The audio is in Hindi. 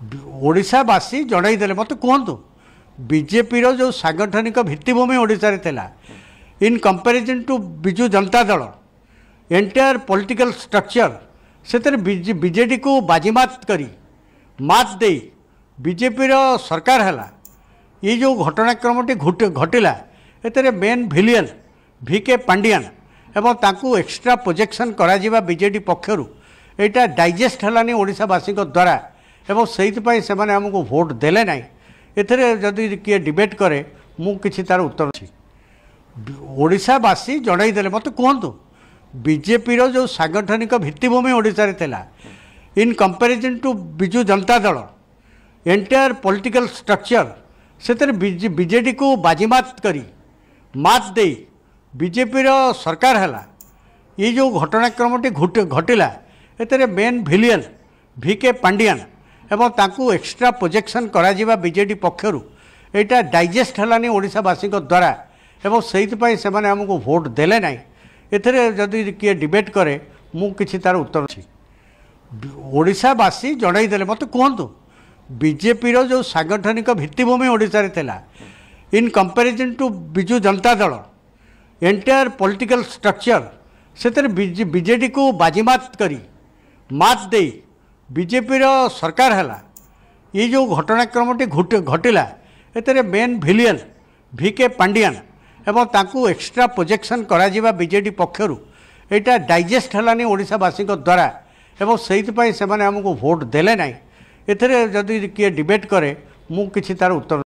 ओडिशावासी जनईदे मत कहतु बीजेपी जो सांगठनिक भित्तिभूमि ओडिशा थिला in comparison to Biju Janata Dal entire political structure से बीजेडी को बाजीमात करी मात दे बीजेपी सरकार है ये जो घटनाक्रमटी घटिला एते मेन भिलियन भिके पांडियान एवं ताकू एक्स्ट्रा प्रोजेक्शन करा जिबा बीजेडी पक्षरु एटा डाइजेस्ट हलानी ओडिशावासी द्वारा एवं से माने हमको भोट देले ना एथरे जदि किए डिबेट करे मु किछि तार उत्तर अछि ओडिशावासी जनईदे मत कहतु बीजेपी जो सांगठनिक भित्तिभूमि ओडिशा थिला in comparison to Biju Janata Dal entire political structure से बीजेडी को बाजीमात करी मात दे बीजेपी सरकार है ये जो घटनाक्रमटी घटिला एते मेन भिलियन भिके पांडियान एवं ताकू एक्स्ट्रा प्रोजेक्शन करा जिबा बीजेडी पक्षरु एटा डाइजेस्ट हलानी ओडिशावासी द्वारा एवं से माने हमको भोट देले ना एथरे जदि किए डिबेट करे मु किछि तार उत्तर अछि ओडिशावासी जनईदे मत कहतु बीजेपी जो सांगठनिक भित्तिभूमि ओडिशा थिला in comparison to Biju Janata Dal entire political structure से बीजेडी को बाजीमात करी मात दे बीजेपी सरकार है ये जो घटनाक्रमटी घटिला एते मेन भिलियन भिके पांडियान एवं ताकू एक्स्ट्रा प्रोजेक्शन करा जिबा बीजेडी पक्षरु एटा डाइजेस्ट हलानी ओडिशावासी द्वारा एवं से माने हमको भोट देले ना एथरे जदि किए डिबेट करे मु किछि तार उत्तर